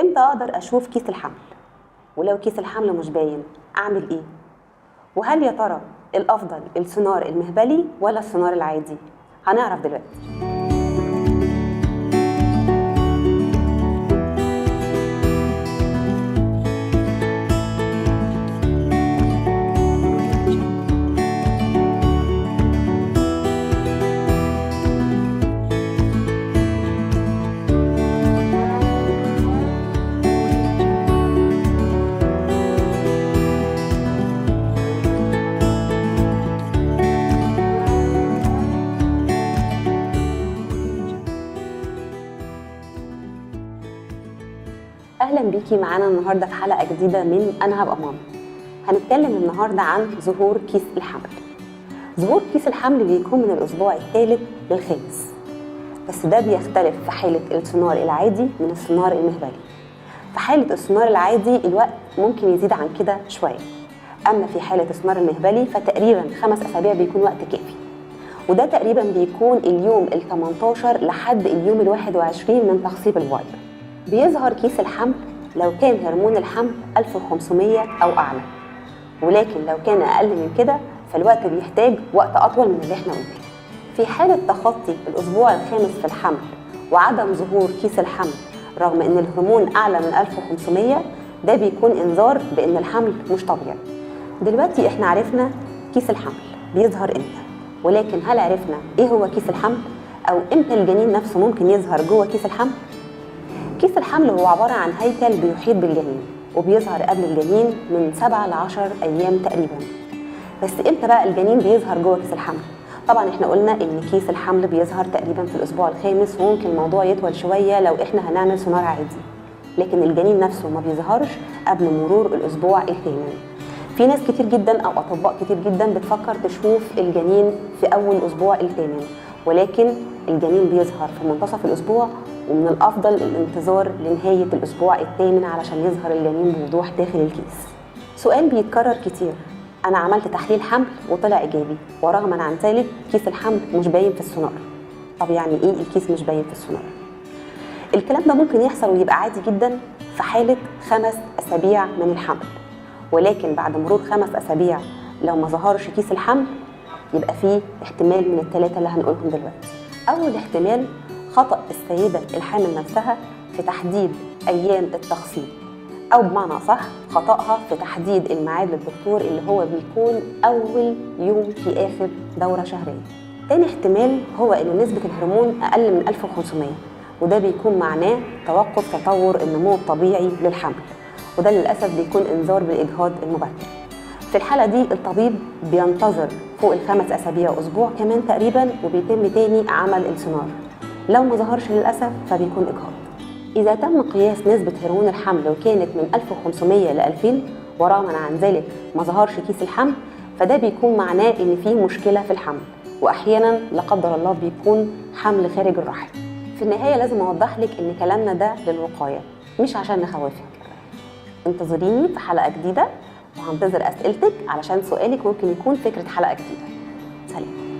امتى اقدر اشوف كيس الحمل؟ ولو كيس الحمل مش باين اعمل ايه؟ وهل يا ترى الافضل السونار المهبلي ولا السونار العادي؟ هنعرف دلوقتي. اهلا بيكي معانا النهارده في حلقه جديده من انا هبقى ماما. هنتكلم النهارده عن ظهور كيس الحمل. ظهور كيس الحمل بيكون من الاسبوع الثالث للخامس، بس ده بيختلف في حاله السونار العادي من السونار المهبلي. في حاله السونار العادي الوقت ممكن يزيد عن كده شويه، اما في حاله السونار المهبلي فتقريبا 5 أسابيع بيكون وقت كافي، وده تقريبا بيكون اليوم ال18 لحد اليوم ال21 من تخصيب البويضه. بيظهر كيس الحمل لو كان هرمون الحمل 1500 أو أعلى، ولكن لو كان أقل من كده فالوقت بيحتاج وقت أطول من اللي احنا قلناه. في حالة تخطي الأسبوع الخامس في الحمل وعدم ظهور كيس الحمل رغم إن الهرمون أعلى من 1500، ده بيكون إنذار بإن الحمل مش طبيعي. دلوقتي احنا عرفنا كيس الحمل بيظهر إمتى، ولكن هل عرفنا إيه هو كيس الحمل؟ أو إمتى الجنين نفسه ممكن يظهر جوه كيس الحمل؟ كيس الحمل هو عبارة عن هيكل بيحيط بالجنين، وبيظهر قبل الجنين من 7 ل 10 أيام تقريبا. بس امتى بقى الجنين بيظهر جوه كيس الحمل؟ طبعا احنا قلنا ان كيس الحمل بيظهر تقريبا في الاسبوع الخامس، وممكن الموضوع يطول شوية لو احنا هنعمل سونار عادي، لكن الجنين نفسه ما بيظهرش قبل مرور الاسبوع الثامن. في ناس كتير جدا او اطباء كتير جدا بتفكر تشوف الجنين في اول اسبوع الثامن، ولكن الجنين بيظهر في منتصف الاسبوع، ومن الافضل الانتظار لنهايه الاسبوع الثامن علشان يظهر الجنين بوضوح داخل الكيس. سؤال بيتكرر كتير: انا عملت تحليل حمل وطلع ايجابي، ورغما عن ذلك كيس الحمل مش باين في السونار. طب يعني ايه الكيس مش باين في السونار؟ الكلام ده ممكن يحصل ويبقى عادي جدا في حاله 5 أسابيع من الحمل، ولكن بعد مرور 5 أسابيع لو ما ظهرش كيس الحمل يبقى فيه احتمال من الثلاثه اللي هنقولهم دلوقتي. اول احتمال خطأ السيدة الحامل نفسها في تحديد أيام التخصيب، أو بمعنى صح خطأها في تحديد الميعاد للدكتور اللي هو بيكون أول يوم في آخر دورة شهرية. تاني احتمال هو إن نسبة الهرمون أقل من 1500، وده بيكون معناه توقف تطور النمو الطبيعي للحمل، وده للأسف بيكون إنذار بالإجهاض المبكر. في الحالة دي الطبيب بينتظر فوق ال5 أسابيع أسبوع كمان تقريبا، وبيتم تاني عمل السونار. لو ما ظهرش للأسف فبيكون إجهاض. إذا تم قياس نسبة هرمون الحمل وكانت من 1500 ل 2000 ورغما عن ذلك ما ظهرش كيس الحمل، فده بيكون معناه إن فيه مشكلة في الحمل، وأحيانا لا قدر الله بيكون حمل خارج الرحم. في النهاية لازم أوضح لك إن كلامنا ده للوقاية مش عشان نخوفك. انتظريني في حلقة جديدة، وهنتظر أسئلتك علشان سؤالك ممكن يكون فكرة حلقة جديدة. سلام.